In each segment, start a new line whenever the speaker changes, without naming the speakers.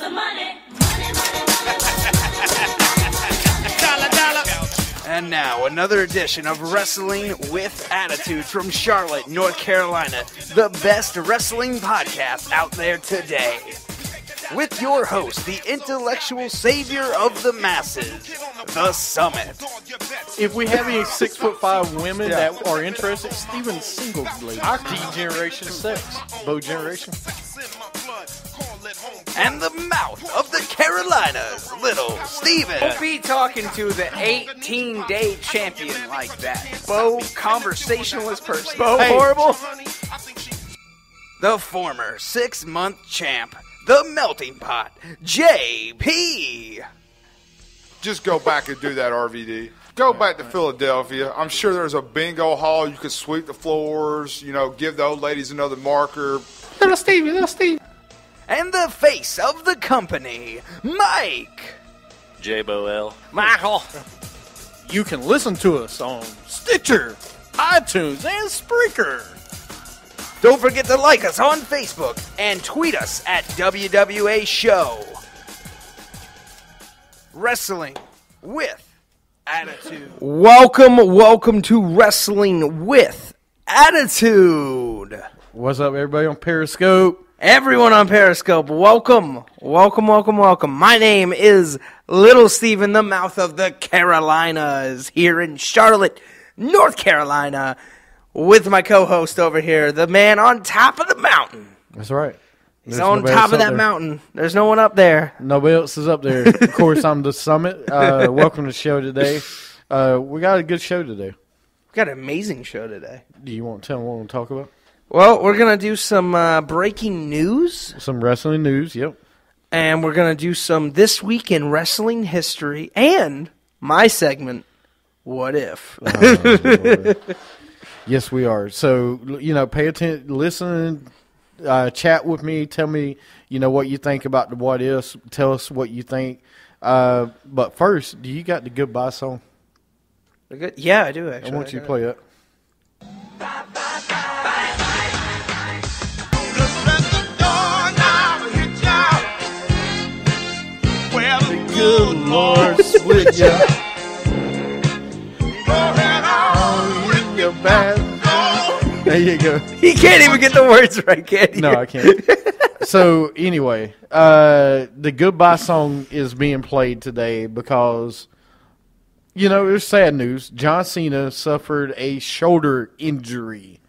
some money. Dollar, dollar.
And now, another edition of Wrestling with Attitude from Charlotte, North Carolina, the best wrestling podcast out there today. With your host, the intellectual savior of the masses, The Summit.
If we have any 6'5" women that are interested, Steven's single, lady. D-Generation 6. Bo Generation.
And the mouth of the Carolinas, Little Steven.
Don't be talking to the 18-day champion like that. Bo, conversationalist person.
Bo
Hey.
Horrible. The former 6-month champ, the melting pot, JP.
Just go back and do that, RVD. Go back to Philadelphia. I'm sure there's a bingo hall. You could sweep the floors, give the old ladies another marker.
Little Steve.
And the face of the company, Mike.
J-Bo-L.
Michael.
You can listen to us on Stitcher, iTunes, and Spreaker.
Don't forget to like us on Facebook and tweet us at WWA Show. Wrestling with Attitude. Welcome to Wrestling with Attitude.
What's up, everybody on Periscope?
Everyone on Periscope, welcome. My name is Little Steven, the mouth of the Carolinas, here in Charlotte, North Carolina, with my co-host over here, the man on top of the mountain.
That's right.
He's on top of that mountain. There's no one up there.
Nobody else is up there. Of course, I'm the Summit. Welcome to the show today. We got a good show today.
We got an amazing show today.
Do you want to tell them what we're going to talk about?
Well, we're going to do some breaking news.
Some wrestling news, yep.
And we're going to do some This Week in Wrestling History. And my segment, What If?
Yes, we are. So, pay attention, listen, chat with me, tell me, what you think about the what ifs. Tell us what you think. But first, do you got the goodbye song?
Good? Yeah, I do, actually.
I want you to play it. Good Lord, split ya. There you go.
He can't even get the words right, can he?
No, I can't. So, anyway, the goodbye song is being played today because, there's sad news. John Cena suffered a shoulder injury,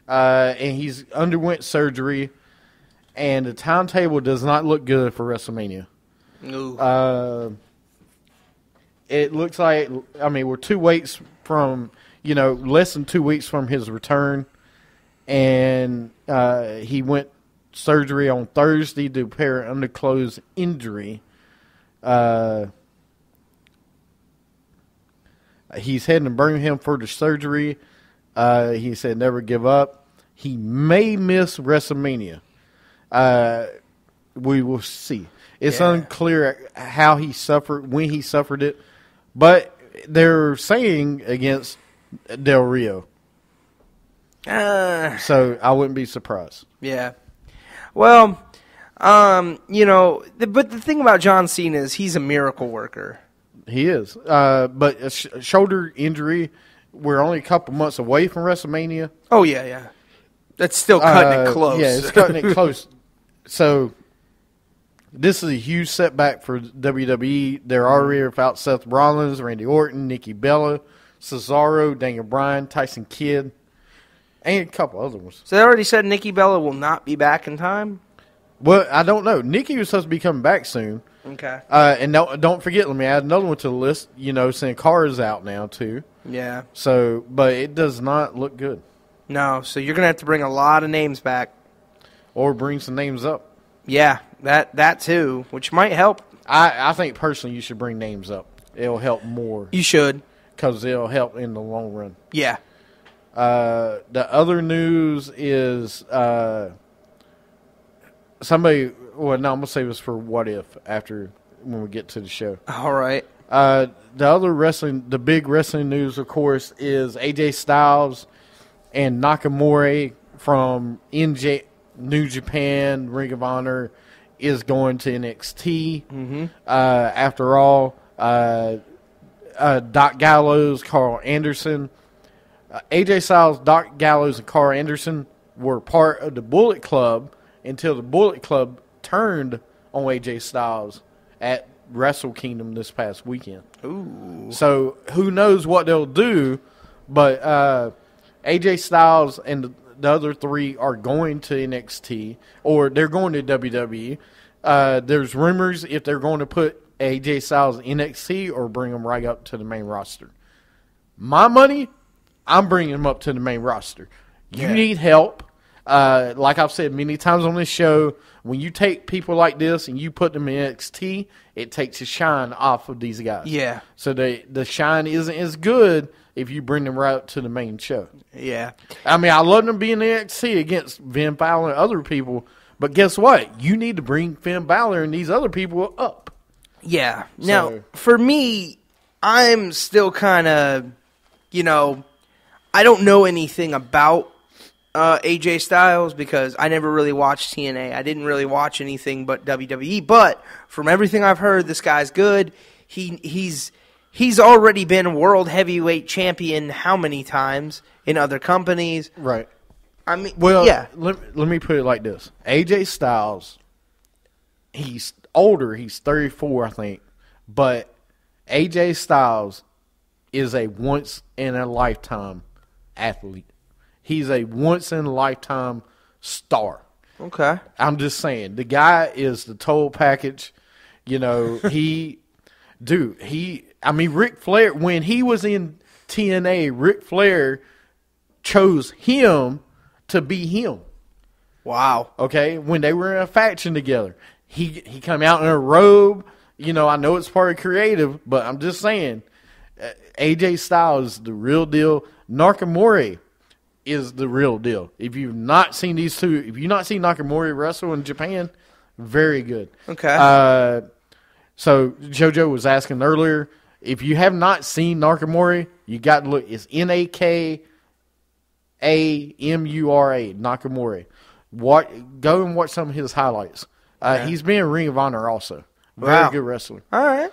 and he's underwent surgery, and the timetable does not look good for WrestleMania.
No.
It looks like, we're 2 weeks from, less than 2 weeks from his return. And he went surgery on Thursday to repair an undisclosed injury. He's heading to Birmingham for the surgery. He said never give up. He may miss WrestleMania. We will see. It's unclear how he suffered, when he suffered it. But they're saying against Del Rio. So I wouldn't be surprised.
Yeah. Well, but the thing about John Cena is he's a miracle worker.
He is. But a shoulder injury, we're only a couple months away from WrestleMania.
Oh, yeah. That's still cutting it close.
Yeah, it's cutting it close. So this is a huge setback for WWE. They're already without Seth Rollins, Randy Orton, Nikki Bella, Cesaro, Daniel Bryan, Tyson Kidd, and a couple other ones.
So they already said Nikki Bella will not be back in time?
Well, I don't know. Nikki was supposed to be coming back soon.
Okay.
And don't forget, let me add another one to the list. Sin Cara's out now, too.
Yeah.
So, but it does not look good.
No, so you're going to have to bring a lot of names back.
Or bring some names up.
Yeah, that too, which might help.
I think personally you should bring names up. It'll help more.
You should.
Because it'll help in the long run.
Yeah.
The other news is somebody. Well, no, I'm gonna save this for what if after when we get to the show.
All right.
The big wrestling news, of course, is AJ Styles and Nakamura from New Japan, Ring of Honor, is going to NXT. Mm-hmm. After all, Doc Gallows, Carl Anderson, AJ Styles, Doc Gallows, and Carl Anderson were part of the Bullet Club until the Bullet Club turned on AJ Styles at Wrestle Kingdom this past weekend.
Ooh.
So who knows what they'll do, but AJ Styles and the other three are going to NXT, or they're going to WWE. There's rumors if they're going to put AJ Styles in NXT or bring him right up to the main roster. My money, I'm bringing him up to the main roster. You need help. Like I've said many times on this show, when you take people like this and you put them in NXT, it takes the shine off of these guys.
Yeah.
So the shine isn't as good if you bring them right up to the main show.
Yeah.
I mean, I love them being in NXT against Finn Balor and other people, but guess what? You need to bring Finn Balor and these other people up.
Yeah. Now,
So-
for me, I'm still kind of, I don't know anything about AJ Styles because I never really watched TNA. I didn't really watch anything but WWE. But from everything I've heard, this guy's good. He's already been world heavyweight champion how many times in other companies?
Right.
I mean,
Well,
yeah.
let me put it like this. AJ Styles, he's older. He's 34, I think. But AJ Styles is a once-in-a-lifetime athlete. He's a once-in-a-lifetime star.
Okay.
I'm just saying. The guy is the total package. Ric Flair, when he was in TNA, Ric Flair chose him to be him.
Wow.
Okay? When they were in a faction together. He come out in a robe. I know it's part of creative, but I'm just saying, AJ Styles is the real deal. Nakamura is the real deal. If you've not seen these two, if you've not seen Nakamura wrestle in Japan, very good.
Okay.
So JoJo was asking earlier, if you have not seen Nakamura, you got to look. It's Nakamura, Nakamura. Go and watch some of his highlights. He's been in Ring of Honor also. Very good wrestler.
All right.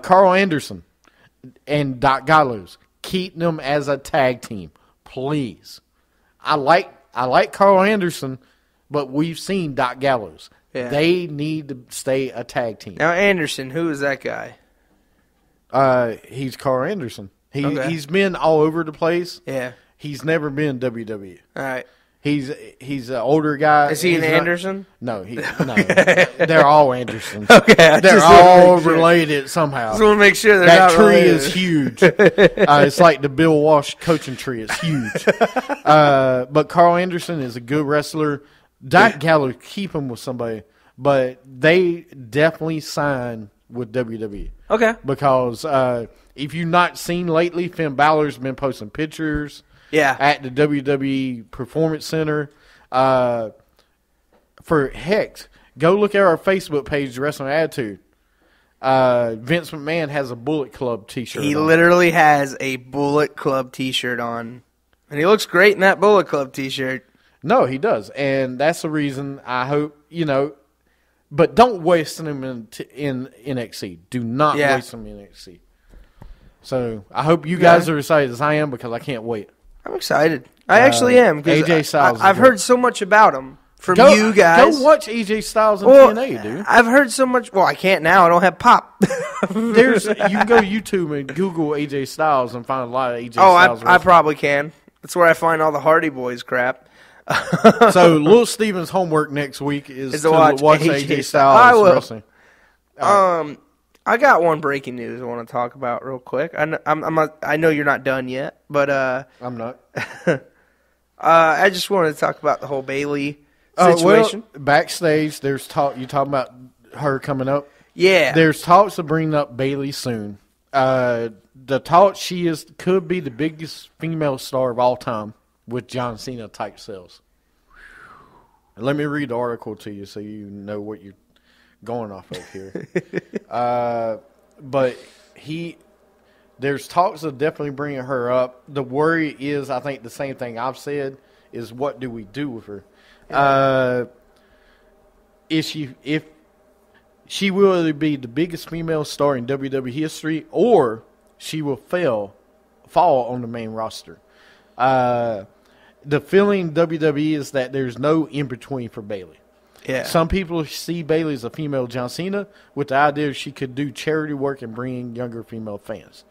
Carl Anderson and Doc Gallows, keep them as a tag team, please. I like Carl Anderson, but we've seen Doc Gallows.
Yeah.
They need to stay a tag team.
Now, Anderson, who is that guy?
He's Carl Anderson.
Okay.
He's been all over the place.
Yeah.
He's never been WWE.
All right.
He's an older guy.
Is he an
He's not-
Anderson?
No, no. They're all Andersons.
Okay, I
They're
just wanna
all
make sure.
related somehow.
Just want to make sure they're
That
not
tree
related.
is huge. It's like the Bill Walsh coaching tree. It's huge. But Carl Anderson is a good wrestler. Doc Gallows, keep him with somebody. But they definitely sign with WWE.
Okay.
Because if you've not seen lately, Finn Balor's been posting pictures
Yeah.
at the WWE Performance Center. For heck, go look at our Facebook page, Wrestling Attitude. Vince McMahon has a Bullet Club T-shirt.
He
on.
literally has a Bullet Club T-shirt on, and he looks great in that Bullet Club T-shirt.
No, he does, and that's the reason I hope But don't waste him in NXT. Do not waste him in NXT. So I hope you guys are excited as I am because I can't wait.
I'm excited. I actually am. 'Cause
AJ Styles is
I've
good.
heard so much about him from you guys.
Go watch AJ Styles in
Well,
TNA, dude.
I've heard so much. Well, I can't now. I don't have pop.
You can go to YouTube and Google AJ Styles and find a lot of AJ
Oh,
Styles.
I probably can. That's where I find all the Hardy Boys crap.
So Lil Steven's homework next week is
to
to
watch
watch
AJ
AJ
Styles. I
Styles
will.
wrestling.
I got one breaking news I want to talk about real quick. I know you're not done yet, but
I'm not.
I just wanted to talk about the whole Bailey situation.
Well, backstage, there's talk. You talking about her coming up?
Yeah.
There's talks of bringing up Bailey soon. The talk could be the biggest female star of all time with John Cena type sales. And let me read the article to you so you know what you're going off of here. But there's talks of definitely bringing her up. The worry is, I think the same thing I've said, is what do we do with her? If she will either be the biggest female star in WWE history, or she will fall on the main roster. The feeling WWE is that there's no in between for Bayley.
Yeah.
Some people see Bayley as a female John Cena with the idea she could do charity work and bring in younger female fans.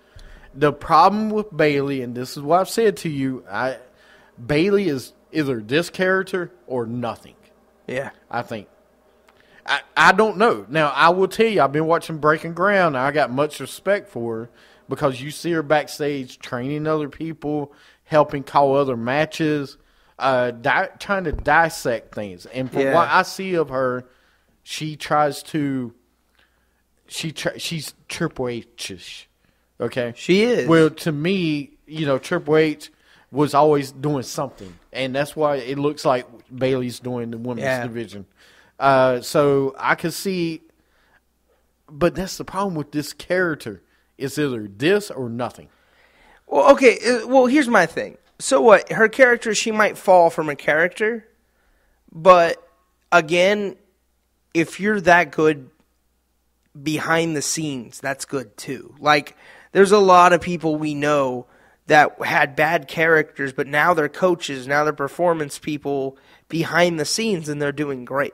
The problem with Bayley, and this is what I've said to you, Bayley is either this character or nothing.
Yeah.
I think. I don't know. Now, I will tell you, I've been watching Breaking Ground, and I got much respect for her because you see her backstage training other people, helping call other matches, trying to dissect things. And from what I see of her, she tries to she's Triple H-ish. Okay?
She is.
Well, to me, Triple H was always doing something. And that's why it looks like Bayley's doing the women's division. So I could see, but that's the problem with this character. It's either this or nothing.
Well, okay. Well, here's my thing. So what? Her character, she might fall from a character, but again, if you're that good behind the scenes, that's good too. Like, there's a lot of people we know that had bad characters, but now they're coaches, now they're performance people behind the scenes, and they're doing great.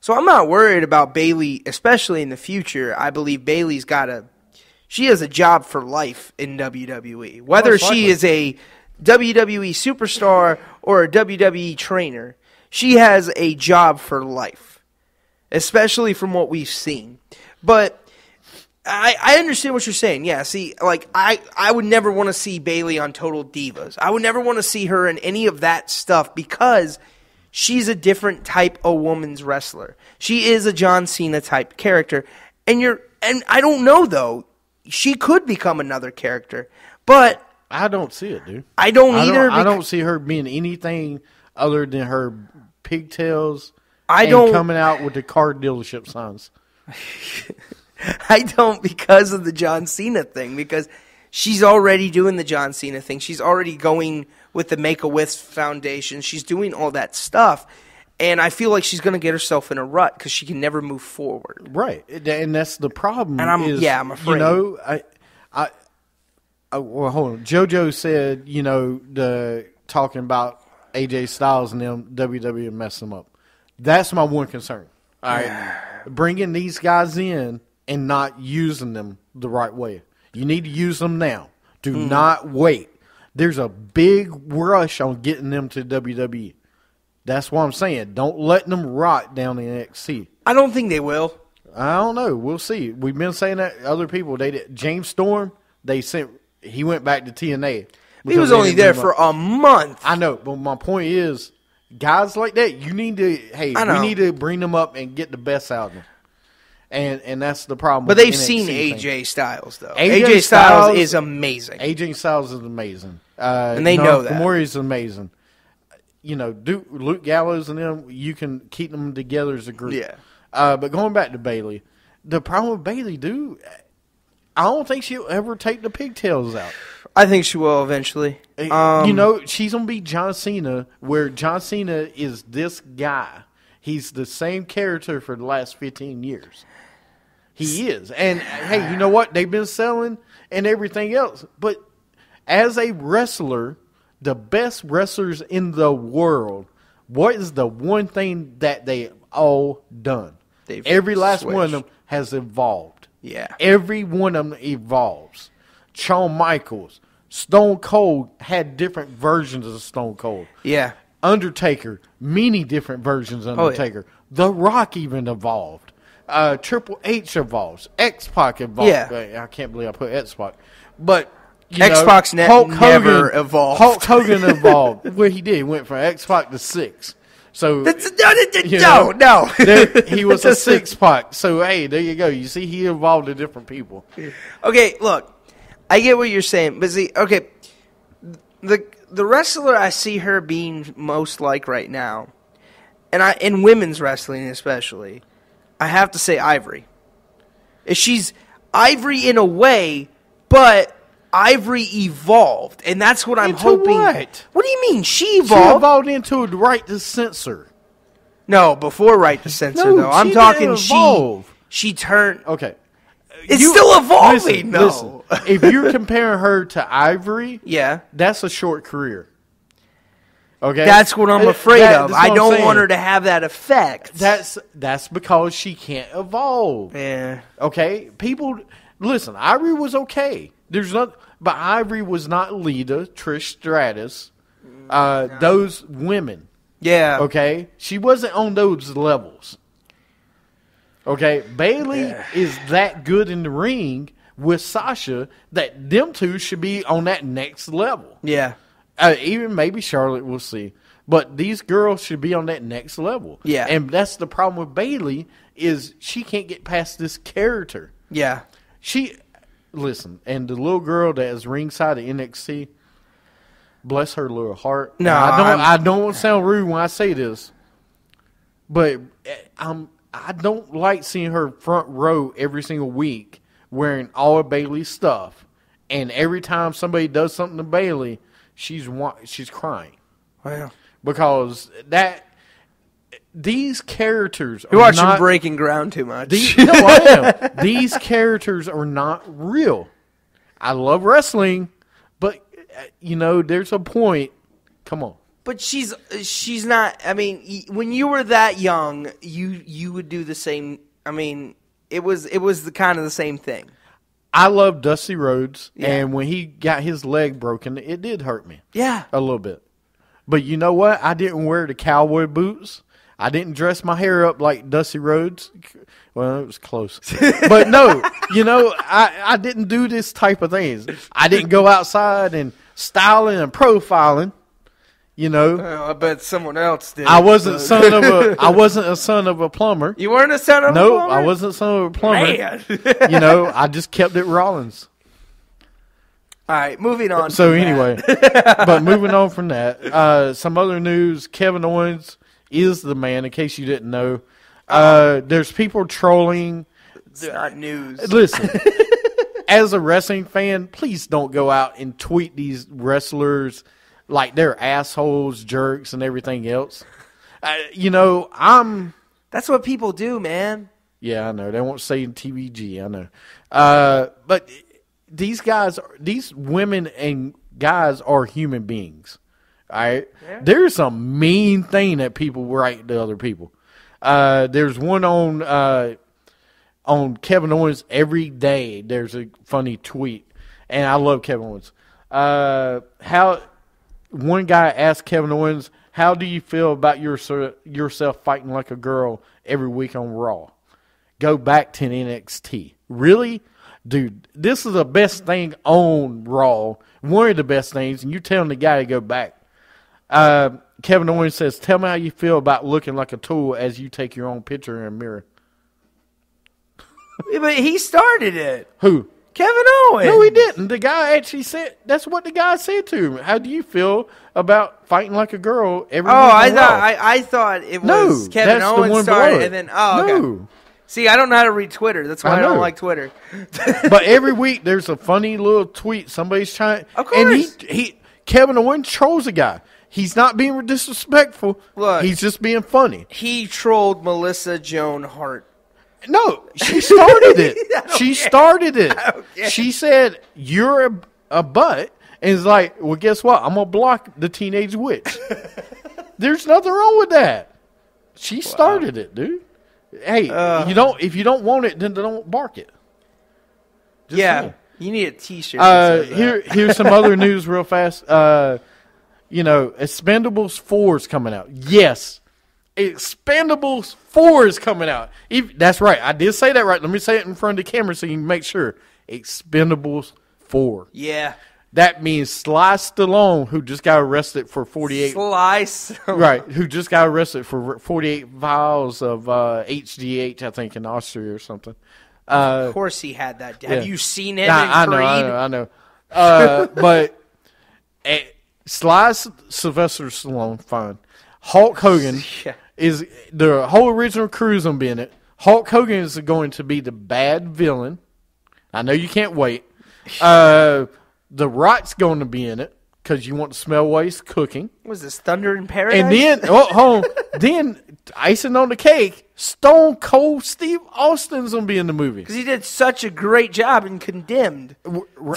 So I'm not worried about Bayley, especially in the future. I believe Bayley's she has a job for life in WWE. Whether she is a WWE superstar or a WWE trainer, she has a job for life, especially from what we've seen. But I understand what you're saying. Yeah, see, like, I would never want to see Bayley on Total Divas. I would never want to see her in any of that stuff because she's a different type of woman's wrestler. She is a John Cena type character. And I don't know, though. She could become another character. But
I don't see it, dude.
I don't either.
I don't see her being anything other than her pigtails and coming out with the car dealership signs.
I don't, because of the John Cena thing, because she's already doing the John Cena thing. She's already going with the Make-A-Wish Foundation. She's doing all that stuff. And I feel like she's going to get herself in a rut because she can never move forward.
Right. And that's the problem.
And I'm afraid.
Well, hold on. JoJo said, talking about AJ Styles and them, WWE messed them up. That's my one concern. All right. Bringing these guys in and not using them the right way. You need to use them now. Do not wait. There's a big rush on getting them to WWE. That's what I'm saying. Don't let them rot down in NXT.
I don't think they will.
I don't know. We'll see. We've been saying that. Other people, they did. James Storm, he went back to TNA.
He was only there for a month.
I know, but my point is, guys like that, we need to bring them up and get the best out of them. And that's the problem.
But they've seen AJ Styles, though. AJ Styles is amazing.
AJ Styles is amazing.
And they know that.
Nakamura is amazing. Luke Gallows and them, you can keep them together as a group.
Yeah.
But going back to Bayley, the problem with Bayley, dude, I don't think she'll ever take the pigtails out.
I think she will eventually.
She's going to be John Cena, where John Cena is this guy. He's the same character for the last 15 years. He is. And, hey, you know what? They've been selling and everything else. But as a wrestler, the best wrestlers in the world, what is the one thing that they all done? Every last one of them has evolved.
Yeah.
Every one of them evolves. Shawn Michaels, Stone Cold had different versions of Stone Cold.
Yeah.
Undertaker, many different versions of Undertaker. Oh, yeah. The Rock even evolved. Triple H evolves. X-Pac evolved.
Yeah.
I can't believe I put X-Pac. But
X-Pac never evolved.
Hulk Hogan evolved. Well, he did. He went from X-Pac to 6. So
no.
He was a 6-Pac. So, hey, there you go. You see, he evolved to different people.
Okay, look. I get what you're saying. But see, okay, the wrestler I see her being most like right now, and in women's wrestling especially, I have to say Ivory. She's Ivory in a way, but Ivory evolved, and that's what I'm hoping.
What?
What do you mean she evolved?
She evolved into the right to censor.
No, before right to censor, though. I'm talking She turned.
Okay.
It's still evolving, though.
Listen, if you're comparing her to Ivory,
Yeah.
that's a short career. Okay?
That's what I'm afraid of.
That's
I
what I'm
don't
saying.
want her to have that effect.
That's because she can't evolve.
Yeah.
Okay? People, listen, Ivory was okay. But Ivory was not Lita, Trish Stratus, those women.
Yeah.
Okay? She wasn't on those levels. Okay? Bailey is that good in the ring with Sasha that them two should be on that next level.
Yeah.
Even maybe Charlotte, we'll see. But these girls should be on that next level.
Yeah.
And that's the problem with Bailey is she can't get past this character.
Yeah.
Listen, and the little girl that is ringside at NXT, bless her little heart.
No,
I don't want to sound rude when I say this, but I don't like seeing her front row every single week wearing all of Bailey's stuff, and every time somebody does something to Bailey, she's crying
Wow.
because these characters
You're
are
watching
not
Breaking Ground too much.
no, I am. These characters are not real. I love wrestling, but there's a point. Come on.
But she's not. I mean, when you were that young, you would do the same. I mean, it was the kind of the same thing.
I love Dusty Rhodes,
Yeah.
and when he got his leg broken, it did hurt me
Yeah.
a little bit. But you know what? I didn't wear the cowboy boots. I didn't dress my hair up like Dusty Rhodes. Well, it was close. But no, I didn't do this type of things. I didn't go outside and styling and profiling.
I bet someone else did.
I wasn't a son of a plumber.
You weren't a son of a
No,
plumber?
I wasn't a son of a plumber.
Man.
I just kept it Rollins.
All right, moving on.
So
from that.
anyway, but moving on from that, some other news: Kevin Owens is the man. In case you didn't know, there's people trolling.
It's not news.
Listen, as a wrestling fan, please don't go out and tweet these wrestlers like they're assholes, jerks, and everything else.
That's what people do, man.
Yeah, I know. They won't say TVG. I know. But these women and guys are human beings. All right? Yeah. There's some mean thing that people write to other people. There's one on Kevin Owens every day. There's a funny tweet. And I love Kevin Owens. One guy asked Kevin Owens, how do you feel about yourself fighting like a girl every week on Raw? Go back to NXT. Really? Dude, this is the best thing on Raw. One of the best things, and you're telling the guy to go back. Kevin Owens says, tell me how you feel about looking like a tool as you take your own picture in a mirror.
But he started it.
Who?
Kevin Owens.
No, he didn't. The guy actually said, that's what the guy said to him. How do you feel about fighting like a girl every week on Raw?
I thought it was
No,
Kevin
that's the
Owens
one
started,
below it.
and then okay.
No.
See, I don't know how to read Twitter. That's why I don't
know.
like Twitter.
But every week there's a funny little tweet somebody's trying.
Of course.
And Kevin Owens trolls a guy. He's not being disrespectful.
Look.
He's just being funny.
He trolled Melissa Joan Hart.
No, she started it. She started it. She said, you're a butt. And it's like, well, guess what? I'm going to block the teenage witch. There's nothing wrong with that. She started it, dude. Hey, if you don't want it, then don't bark it. Just saying.
You need a T-shirt. that says that.
Here's some other news real fast. Expendables 4 is coming out. Yes. Expendables 4 is coming out. That's right. I did say that right. Let me say it in front of the camera so you can make sure. Expendables 4.
Yeah.
That means Sly Stallone, who just got arrested for 48.
Slice.
Right, who just got arrested for 48 vials of HGH, I think, in Austria or something.
Of course he had that. Have you seen him in
I
Creed?
know. But Sly Sylvester Stallone, fine. Hulk Hogan is the whole original crew's gonna be in it. Hulk Hogan is going to be the bad villain. I know you can't wait. The Rock's going to be in it because you want to smell while he's cooking.
Was this Thunder in Paradise?
And then, hold on. Then icing on the cake, Stone Cold Steve Austin's going to be in the movie.
Because he did such a great job in Condemned.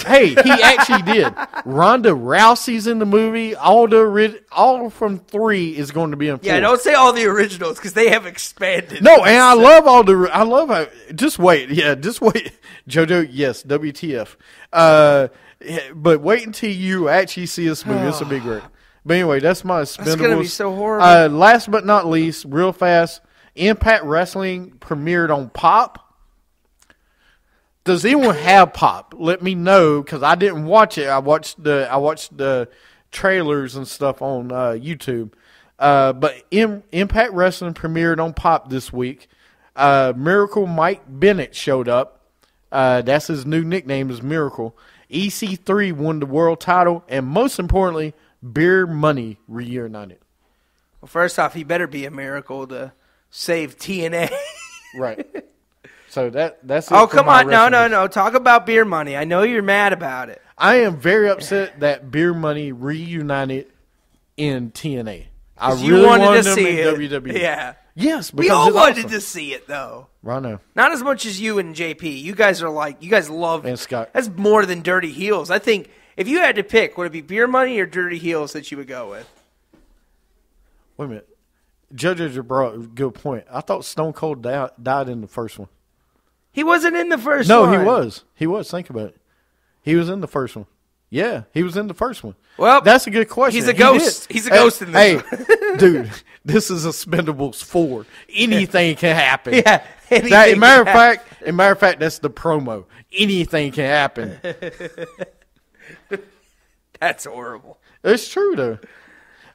Hey, he actually did. Ronda Rousey's in the movie. All from 3 is going to be in 4.
Yeah, don't say all the originals because they have expanded.
No, and I love how. Just wait. Yeah, just wait. JoJo, yes, WTF. But wait until you actually see this movie. This will be great. But anyway, that's my Expendables.
It's going to be so horrible.
Last but not least, real fast, Impact Wrestling premiered on Pop. Does anyone have Pop? Let me know because I didn't watch it. I watched the trailers and stuff on YouTube. But Impact Wrestling premiered on Pop this week. Miracle Mike Bennett showed up. That's his new nickname is Miracle. EC3 won the world title, and most importantly, Beer Money reunited.
Well, first off, he better be a miracle to save TNA.
Right. So that's it.
Oh,
for
come
my
on. No.
wrestling.
Talk about Beer Money. I know you're mad about it.
I am very upset that Beer Money reunited in TNA. I really
You wanted
wanted
to
them
see
in
it.
WWE.
Yeah.
Yes, because
We all
it's
wanted
awesome.
to see it, though.
I know.
Not as much as you and JP. You guys love
And Scott.
That's more than Dirty Heels. I think if you had to pick, would it be Beer Money or Dirty Heels that you would go with?
Wait a minute. Judge brought a good point. I thought Stone Cold died in the first one.
He wasn't in the first
No,
one.
he was. He was. Think about it. He was in the first one. Yeah, he was in the first one.
Well,
that's a good question.
he's a
He
ghost.
did.
He's a ghost in this
Hey, dude, this is Expendables 4. Anything can happen.
Yeah.
As a matter of fact, that's the promo. Anything can happen.
That's horrible.
It's true though.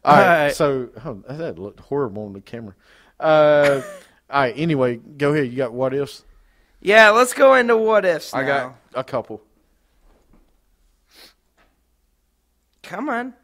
All right.
right.
So that looked horrible on the camera. All right. Anyway, go ahead. You got what ifs?
Yeah, let's go into what ifs now.
I got a couple.
Come on.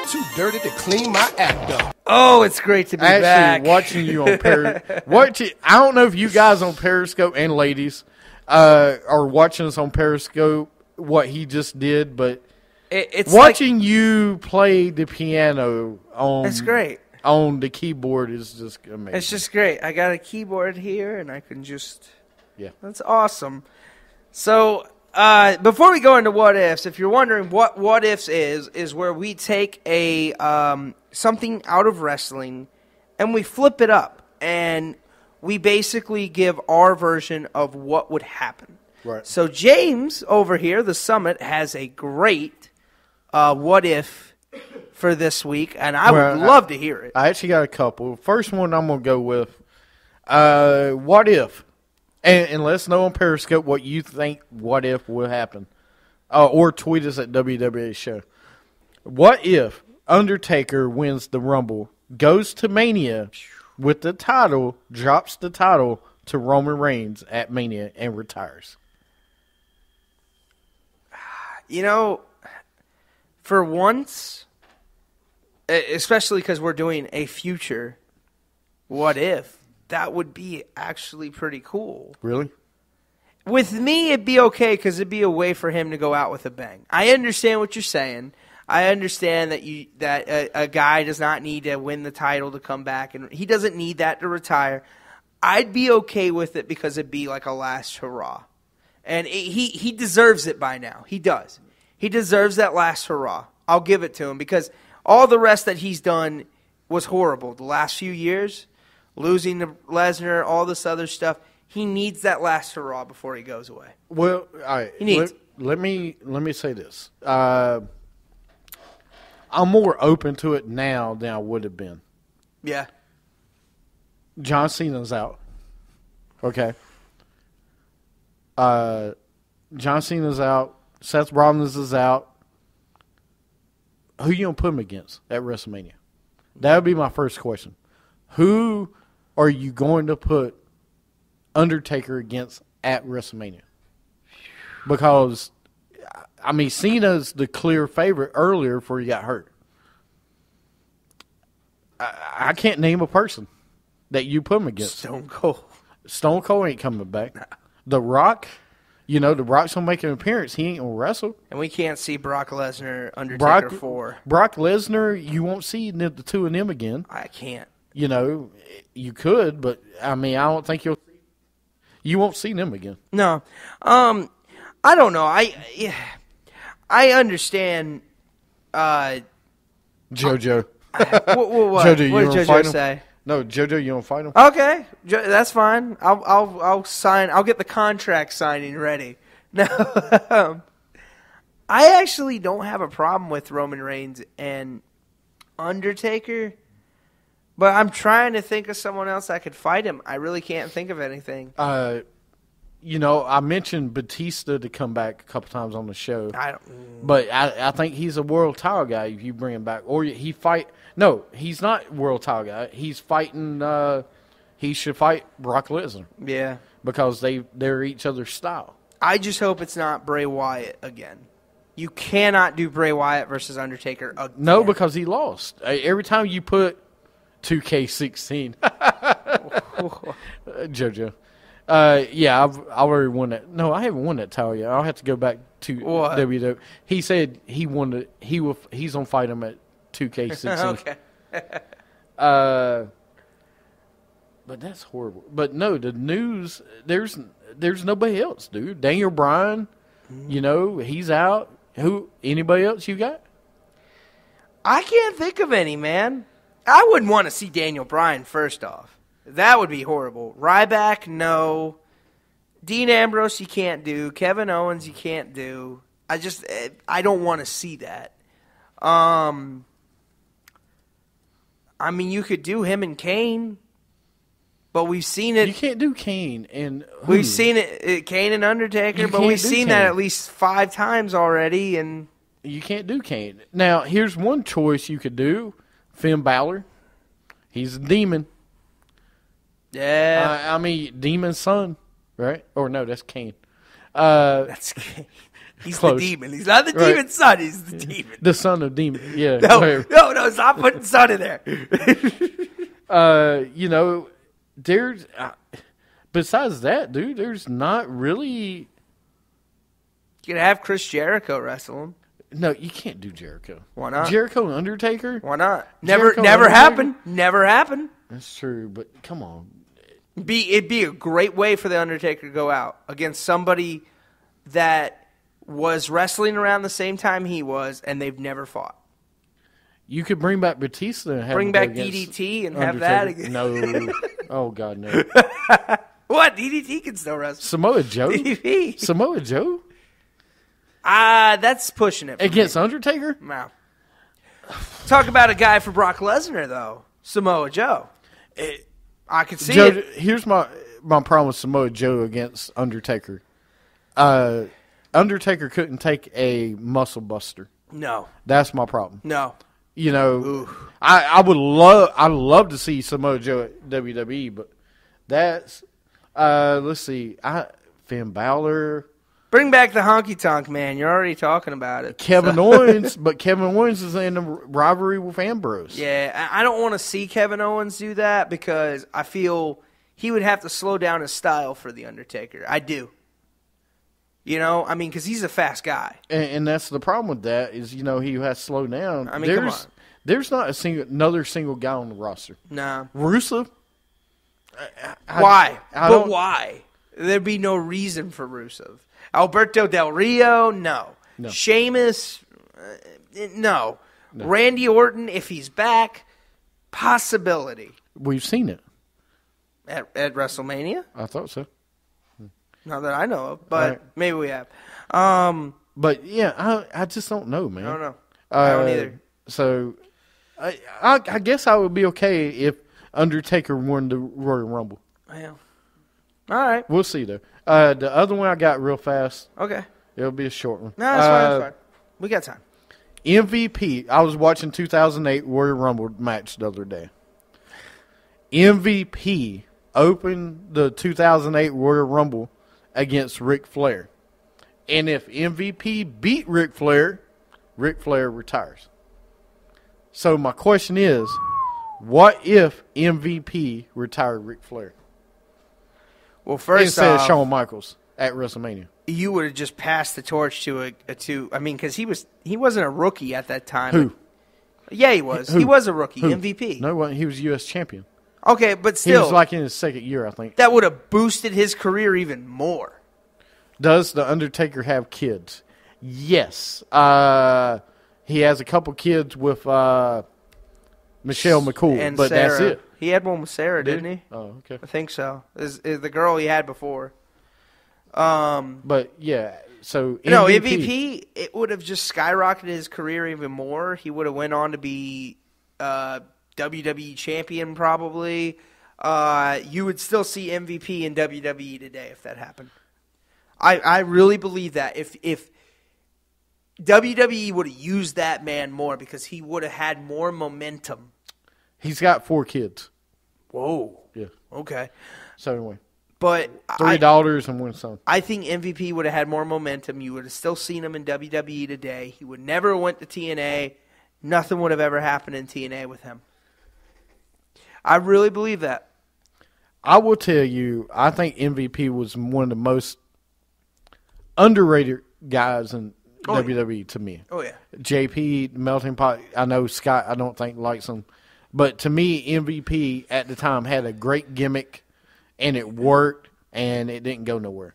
Too dirty to clean my act up.
Oh, it's great to be back.
Actually, watching you on Periscope. I don't know if you guys on Periscope and ladies are watching us on Periscope, what he just did, but
It's
watching you play the piano on
It's great.
on the keyboard is just amazing.
It's just great. I got a keyboard here, and I can just...
Yeah.
That's awesome. So, before we go into what ifs, if you're wondering what ifs is where we take a something out of wrestling and we flip it up, and we basically give our version of what would happen.
Right.
So James over here, the Summit, has a great what if for this week, and I would love to hear it.
I actually got a couple. First one I'm going to go with, what if? And let us know on Periscope what you think what if will happen. Or tweet us at WWE Show. What if Undertaker wins the Rumble, goes to Mania with the title, drops the title to Roman Reigns at Mania, and retires?
You know, for once, especially because we're doing a future what if, that would be actually pretty cool.
Really?
With me, it'd be okay because it'd be a way for him to go out with a bang. I understand what you're saying. I understand that a guy does not need to win the title to come back, and he doesn't need that to retire. I'd be okay with it because it'd be like a last hurrah. And he deserves it by now. He does. He deserves that last hurrah. I'll give it to him because all the rest that he's done was horrible. The last few years, losing to Lesnar, all this other stuff, he needs that last hurrah before he goes away.
Well, all right.
He needs.
Let me say this. I'm more open to it now than I would have been.
Yeah.
John Cena's out. Okay. John Cena's out. Seth Rollins is out. Who you gonna put him against at WrestleMania? That would be my first question. Who are you going to put Undertaker against at WrestleMania? Because I mean, Cena's the clear favorite earlier before he got hurt. I can't name a person that you put him against.
Stone Cold.
Stone Cold ain't coming back. The Rock, The Rock's going to make an appearance. He ain't going to wrestle.
And we can't see Brock Lesnar, Undertaker 4.
Brock Lesnar, you won't see the two of them again.
I can't.
You could, but, I mean, I don't think you won't see them again.
No. I don't know. I understand.
JoJo.
What?
JoJo, you
What
don't
did
fight
JoJo
him?
say?
No, JoJo, you don't fight him?
Okay, that's fine. I'll sign. I'll get the contract signing ready. No, I actually don't have a problem with Roman Reigns and Undertaker, but I'm trying to think of someone else that could fight him. I really can't think of anything.
I mentioned Batista to come back a couple times on the show. But I think he's a world title guy if you bring him back. Or he fight. No, he's not world title guy. He's fighting. He should fight Brock Lesnar.
Yeah.
Because they're each other's style.
I just hope it's not Bray Wyatt again. You cannot do Bray Wyatt versus Undertaker again.
No, because he lost. Every time you put 2K16. JoJo. Yeah, I've already won that. No, I haven't won that title yet. I'll have to go back to WWE. He said he wanted. He's gonna fight him at 2K16.
Okay.
But that's horrible. But no, the news. There's nobody else, dude. Daniel Bryan, he's out. Anybody else you got?
I can't think of any, man. I wouldn't want to see Daniel Bryan first off. That would be horrible. Ryback, no. Dean Ambrose, you can't do. Kevin Owens, you can't do. I don't want to see that. I mean, you could do him and Kane, but we've seen it.
You can't do Kane and
we've seen it, Kane and Undertaker, but we've seen that at least 5 times already, and
you can't do Kane. Now, here's one choice you could do: Finn Balor. He's a demon.
Yeah.
I mean, demon's son, right? Or no, that's Kane.
That's Kane. He's
Close.
the demon. He's not the demon's son. He's the demon.
The son of demon. Yeah.
No, stop putting son in there.
There's besides that, dude, there's not really.
You can have Chris Jericho wrestle him.
No, you can't do Jericho.
Why not?
Jericho and Undertaker?
Why not?
Jericho
Never
and
happened. Never happened.
That's true, but come on.
It'd be a great way for the Undertaker to go out against somebody that was wrestling around the same time he was, and they've never fought.
You could bring back Batista and have
Bring
him go
back
against
DDT and have that
Undertaker.
again.
No. Oh, God, no.
What? DDT can still wrestle.
Samoa Joe?
DDT.
Samoa Joe?
That's pushing it.
Against Undertaker?
Wow. Talk about a guy for Brock Lesnar, though. Samoa Joe. I could see it.
Here's my problem with Samoa Joe against Undertaker. Undertaker couldn't take a muscle buster.
No.
That's my problem.
No.
I'd love to see Samoa Joe at WWE, but that's let's see. Finn Balor.
Bring back the honky tonk man. You're already talking about it.
Kevin Owens, but Kevin Owens is in a rivalry with Ambrose.
Yeah, I don't want to see Kevin Owens do that because I feel he would have to slow down his style for The Undertaker. I do. Because he's a fast guy.
And that's the problem with that is, he has to slow down.
I mean, come on.
There's not another single guy on the roster.
Nah.
Rusev?
Why?
But
why? There'd be no reason for Rusev. Alberto Del Rio? No. Sheamus? No. Randy Orton, if he's back, possibility.
We've seen it.
At WrestleMania?
I thought so.
Not that I know of, but
right.
Maybe we have.
But, yeah, I just don't know, man.
I don't know. I don't either.
So, I guess I would be okay if Undertaker won the Royal Rumble.
Well, all right.
We'll see, though. The other one I got real fast.
Okay.
It'll be a short one.
No, that's fine. We got time.
MVP. I was watching 2008 Royal Rumble match the other day. MVP opened the 2008 Royal Rumble against Ric Flair. And if MVP beat Ric Flair retires. So my question is, what if MVP retired Ric Flair
Well, first
instead of
off,
Shawn Michaels at WrestleMania?
you would have just passed the torch to I mean, because he wasn't a rookie at that time.
Who?
Yeah, he was.
Who?
He was a rookie,
Who?
MVP.
No, he wasn't. He was U.S. champion.
Okay, but
He
still,
was like in his second year, I think.
that would have boosted his career even more.
Does The Undertaker have kids? Yes. He has a couple kids with Michelle McCool,
And
but
Sarah.
that's it.
He had one with Sarah, didn't he?
Oh, okay.
I think so. Is the girl he had before?
But yeah, so MVP,
No, MVP. It would have just skyrocketed his career even more. He would have went on to be WWE champion, probably. You would still see MVP in WWE today if that happened. I really believe that if WWE would have used that man more, because he would have had more momentum.
He's got 4 kids.
Whoa.
Yeah.
Okay.
So anyway,
But
3 daughters and 1 son.
I think MVP would have had more momentum. You would have still seen him in WWE today. He would never have went to TNA. Nothing would have ever happened in TNA with him. I really believe that.
I will tell you, I think MVP was one of the most underrated guys in WWE to me.
Oh, yeah.
JP, Melting Pot, I know Scott, I don't think likes him. But to me, MVP at the time had a great gimmick, and it worked, and it didn't go nowhere.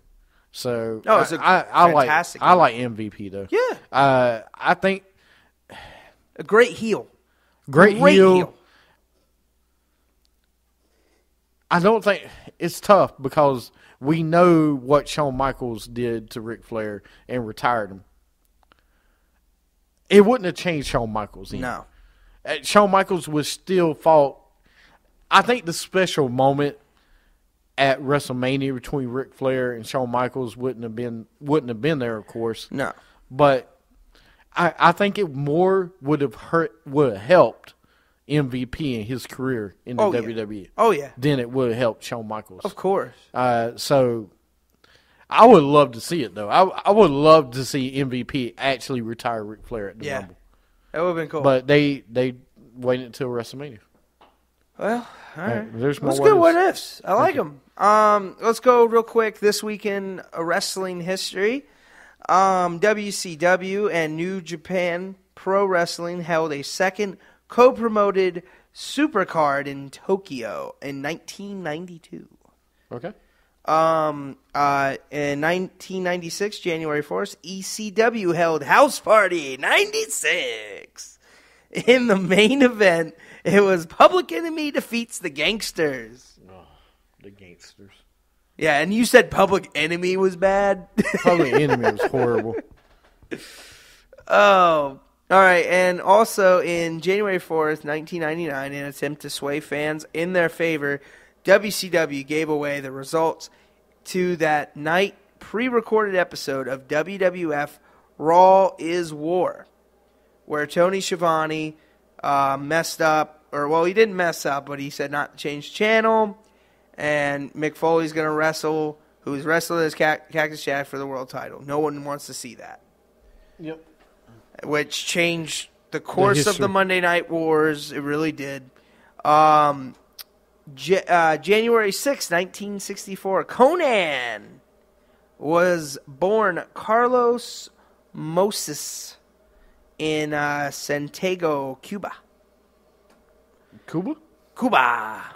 So
No, it's a fantastic
I like MVP, though.
Yeah.
I think
A great heel.
great heel. I don't think it's tough because we know what Shawn Michaels did to Ric Flair and retired him. It wouldn't have changed Shawn Michaels. Either.
No.
Shawn Michaels was still fought. I think the special moment at WrestleMania between Ric Flair and Shawn Michaels wouldn't have been there, of course.
No.
But I think it more would have helped MVP in his career in the WWE.
Oh, yeah.
Than it would have helped Shawn Michaels.
Of course.
So I would love to see it, though. I would love to see MVP actually retire Ric Flair at the Rumble.
That would have been cool.
But they waited until WrestleMania.
Well, all right.
There's more
Let's go
what
what ifs. I like them. Let's go real quick this week in wrestling history. WCW and New Japan Pro Wrestling held a second co-promoted Supercard in Tokyo in 1992.
Okay.
In 1996, January 4th, ECW held House Party 96. In the main event, it was Public Enemy defeats the Gangsters.
The Gangsters.
Yeah, and you said Public Enemy was bad?
Public Enemy was horrible.
Oh, all right. And also in January 4th, 1999, in an attempt to sway fans in their favor, WCW gave away the results to that night pre-recorded episode of WWF Raw is War, where Tony Schiavone messed up, he didn't mess up, but he said not to change channel, and Mick Foley's going to wrestle, who's wrestled as Cactus Jack for the world title. No one wants to see that.
Yep.
Which changed the course of the Monday Night Wars. It really did. January 6, 1964, Conan was born. Carlos Moses in Santiago, Cuba.
Cuba?
Cuba.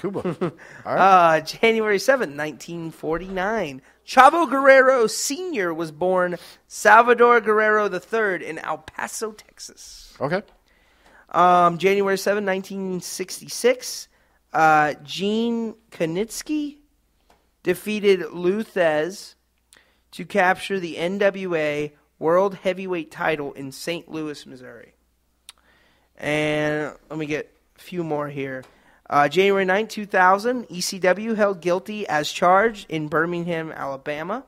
All right.
January 7, 1949, Chavo Guerrero Sr. was born. Salvador Guerrero III in El Paso, Texas.
Okay.
January 7, 1966, Gene Knitsky defeated Lou Thez to capture the NWA World Heavyweight title in St. Louis, Missouri. And let me get a few more here. January 9, 2000, ECW held guilty as charged in Birmingham, Alabama.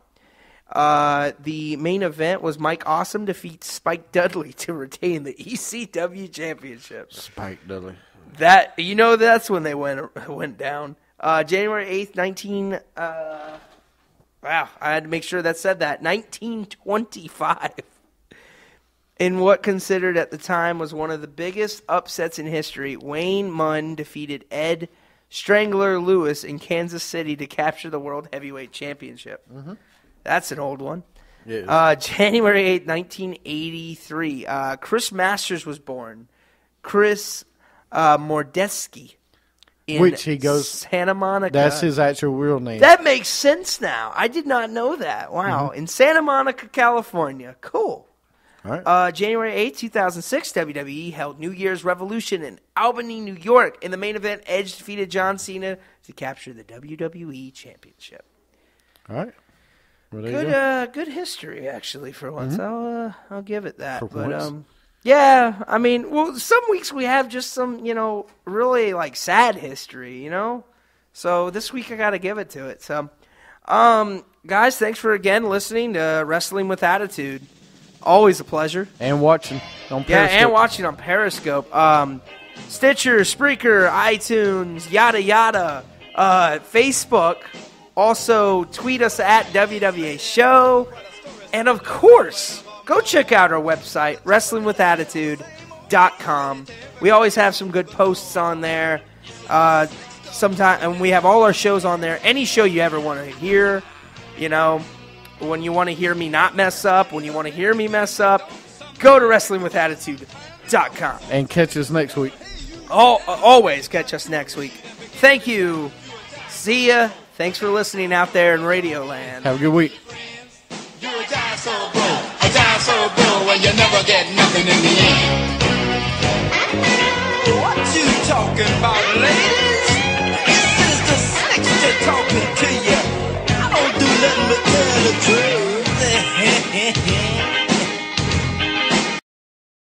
The main event was Mike Awesome defeats Spike Dudley to retain the ECW championship.
Spike Dudley.
That's when they went down. January 8th, Wow, I had to make sure that said that. 1925. In what considered at the time was one of the biggest upsets in history, Wayne Munn defeated Ed Strangler Lewis in Kansas City to capture the World Heavyweight Championship. Mm-hmm. That's an old one. January 8th, 1983. Chris Masters was born. Chris Mordeski.
Which he goes
Santa Monica.
That's his actual real name.
That makes sense now. I did not know that. Wow. In Santa Monica, California. Cool.
All right.
January 8th, 2006, WWE held New Year's Revolution in Albany, New York. In the main event, Edge defeated John Cena to capture the WWE Championship.
All right. Well,
Good history, actually, for once. I'll give it that.
For
but
once.
yeah, I mean, well, some weeks we have just some, really like sad history, So this week I got to give it to it. So, guys, thanks for again listening to Wrestling with Attitude. Always a pleasure.
And watching on Periscope.
Yeah, and watching on Periscope. Stitcher, Spreaker, iTunes, yada yada, Facebook. Also, tweet us at WWA Show. And, of course, go check out our website, WrestlingWithAttitude.com. We always have some good posts on there. And we have all our shows on there. Any show you ever want to hear, when you want to hear me not mess up, when you want to hear me mess up, go to WrestlingWithAttitude.com.
And catch us next week.
Always catch us next week. Thank you. See ya. Thanks for listening out there in Radio Land.
Have a good week.
You're a dinosaur bull, and you never get nothing in the end. What you talking about, lady?